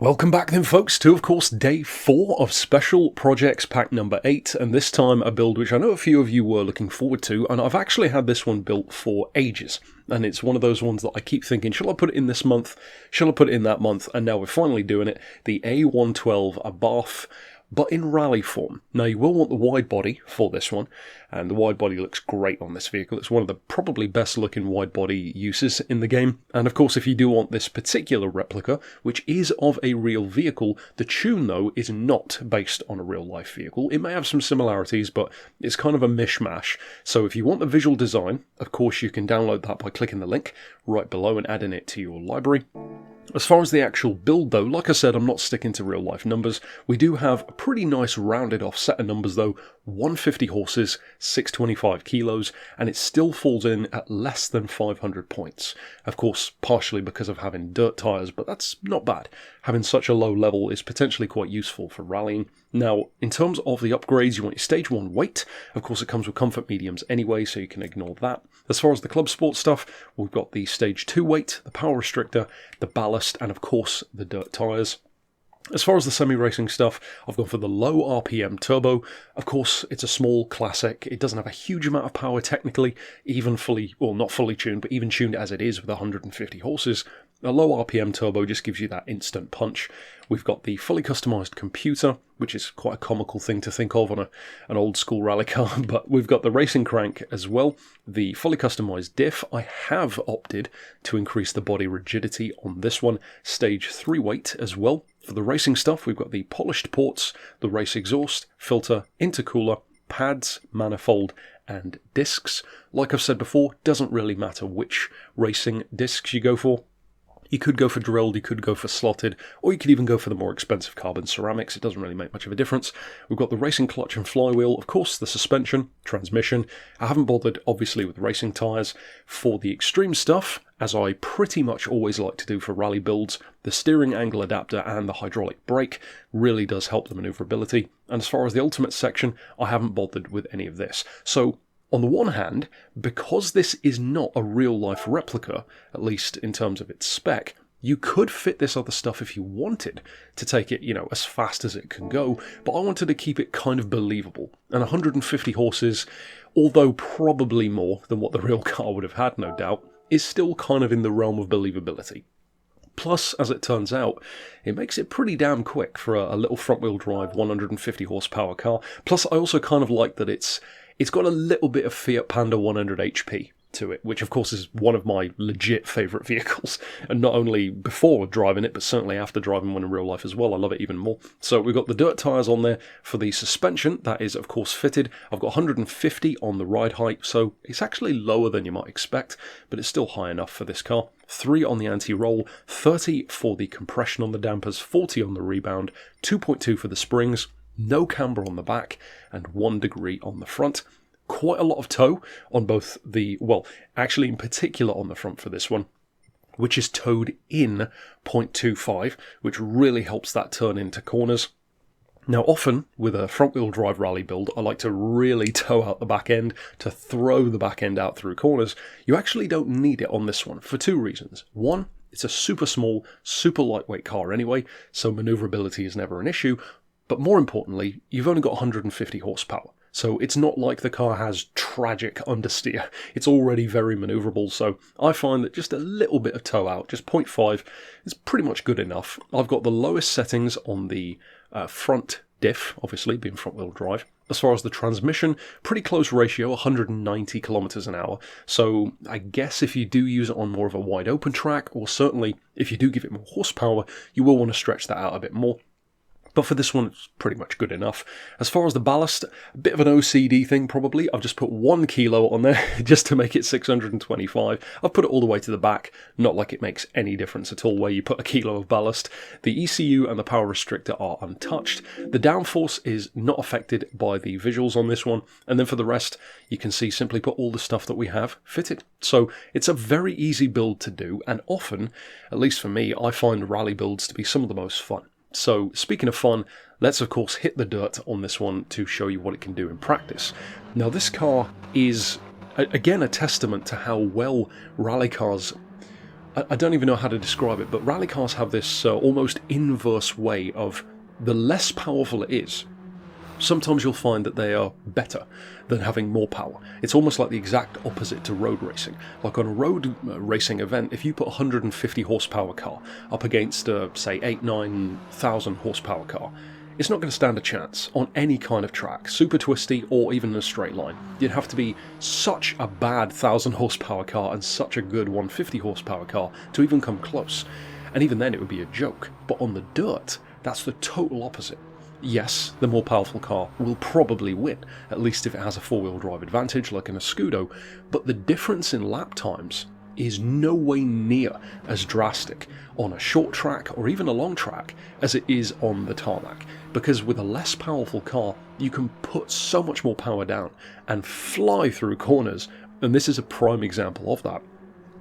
Welcome back then folks to, of course, day 4 of Special Projects Pack number 8, and this time a build which I know a few of you were looking forward to, and I've actually had this one built for ages, and it's one of those ones that I keep thinking, shall I put it in this month, shall I put it in that month, and now we're finally doing it, the A112 Abarth, but in rally form. Now you will want the wide body for this one, and the wide body looks great on this vehicle. It's one of the probably best looking wide body uses in the game, and of course if you do want this particular replica, which is of a real vehicle, the tune though is not based on a real life vehicle. It may have some similarities, but it's kind of a mishmash. So if you want the visual design, of course you can download that by clicking the link right below and adding it to your library. As far as the actual build though, like I said, I'm not sticking to real life numbers. We do have a pretty nice rounded off set of numbers though, 150 horses, 625 kilos, and it still falls in at less than 500 points. Of course, partially because of having dirt tyres, but that's not bad. Having such a low level is potentially quite useful for rallying. Now, in terms of the upgrades, you want your stage 1 weight. Of course, it comes with comfort mediums anyway, so you can ignore that. As far as the club sport stuff, we've got the stage 2 weight, the power restrictor, the ballast, and of course, the dirt tyres. As far as the semi-racing stuff, I've gone for the low RPM turbo. Of course, it's a small classic. It doesn't have a huge amount of power technically, even fully, well, not fully tuned, but even tuned as it is with 150 horses. A low RPM turbo just gives you that instant punch. We've got the fully customised computer, which is quite a comical thing to think of on an old school rally car, but we've got the racing crank as well. The fully customised diff, I have opted to increase the body rigidity on this one. Stage 3 weight as well. For the racing stuff, we've got the polished ports, the race exhaust, filter, intercooler, pads, manifold, and discs. Like I've said before, doesn't really matter which racing discs you go for. You could go for drilled, you could go for slotted, or you could even go for the more expensive carbon ceramics. It doesn't really make much of a difference. We've got the racing clutch and flywheel, of course the suspension, transmission. I haven't bothered, obviously, with racing tyres. For the extreme stuff, as I pretty much always like to do for rally builds, the steering angle adapter and the hydraulic brake really does help the manoeuvrability. And as far as the ultimate section, I haven't bothered with any of this. So, on the one hand, because this is not a real-life replica, at least in terms of its spec, you could fit this other stuff if you wanted to take it, as fast as it can go, but I wanted to keep it kind of believable. And 150 horses, although probably more than what the real car would have had, no doubt, is still kind of in the realm of believability. Plus, as it turns out, it makes it pretty damn quick for a little front-wheel drive 150 horsepower car. Plus, I also kind of like that it's got a little bit of Fiat Panda 100 HP to it, which of course is one of my legit favourite vehicles, and not only before driving it, but certainly after driving one in real life as well. I love it even more. So we've got the dirt tyres on there for the suspension. That is of course fitted. I've got 150 on the ride height, so it's actually lower than you might expect, but it's still high enough for this car. 3 on the anti-roll, 30 for the compression on the dampers, 40 on the rebound, 2.2 for the springs, no camber on the back, and 1 degree on the front. Quite a lot of toe on both the, well, actually in particular on the front for this one, which is towed in 0.25, which really helps that turn into corners. Now often, with a front-wheel drive rally build, I like to really tow out the back end, to throw the back end out through corners. You actually don't need it on this one, for 2 reasons. One, it's a super small, super lightweight car anyway, so manoeuvrability is never an issue. But more importantly, you've only got 150 horsepower. So it's not like the car has tragic understeer. It's already very manoeuvrable, so I find that just a little bit of tow out, just 0.5, is pretty much good enough. I've got the lowest settings on the front diff, obviously, being front-wheel drive. As far as the transmission, pretty close ratio, 190 kilometers an hour. So I guess if you do use it on more of a wide open track, or certainly if you do give it more horsepower, you will want to stretch that out a bit more. But for this one, it's pretty much good enough. As far as the ballast, a bit of an OCD thing probably. I've just put 1 kilo on there just to make it 625. I've put it all the way to the back, not like it makes any difference at all where you put a kilo of ballast. The ECU and the power restrictor are untouched. The downforce is not affected by the visuals on this one. And then for the rest, you can see simply put all the stuff that we have fitted. So it's a very easy build to do, and often, at least for me, I find rally builds to be some of the most fun. So, speaking of fun, let's of course hit the dirt on this one to show you what it can do in practice. Now this car is, again, a testament to how well rally cars I don't even know how to describe it, but rally cars have this almost inverse way of the less powerful it is, sometimes you'll find that they are better than having more power. It's almost like the exact opposite to road racing. Like on a road racing event, if you put a 150 horsepower car up against a, say, 8,000-9,000 horsepower car, it's not going to stand a chance on any kind of track, super twisty or even in a straight line. You'd have to be such a bad 1,000 horsepower car and such a good 150 horsepower car to even come close. And even then it would be a joke. But on the dirt, that's the total opposite. Yes, the more powerful car will probably win, at least if it has a four-wheel drive advantage like in a Scudo, but the difference in lap times is no way near as drastic on a short track or even a long track as it is on the tarmac, because with a less powerful car you can put so much more power down and fly through corners, and this is a prime example of that.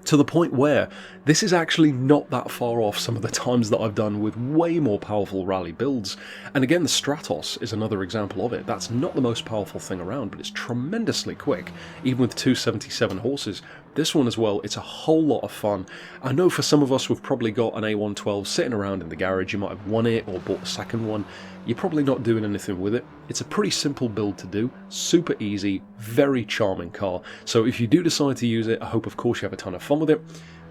To the point where this is actually not that far off some of the times that I've done with way more powerful rally builds. And again, the Stratos is another example of it. That's not the most powerful thing around, but it's tremendously quick, even with 277 horses. This one as well, it's a whole lot of fun. I know for some of us we've probably got an A112 sitting around in the garage. You might have won it or bought the second one. You're probably not doing anything with it. It's a pretty simple build to do, super easy, very charming car. So if you do decide to use it, I hope of course you have a ton of fun with it.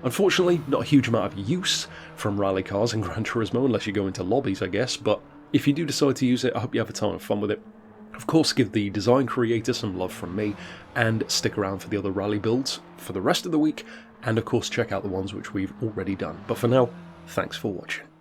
Unfortunately, not a huge amount of use from rally cars in Gran Turismo unless you go into lobbies, I guess, but if you do decide to use it, I hope you have a ton of fun with it. Of course, give the design creator some love from me, and stick around for the other rally builds for the rest of the week, and of course check out the ones which we've already done. But for now, thanks for watching.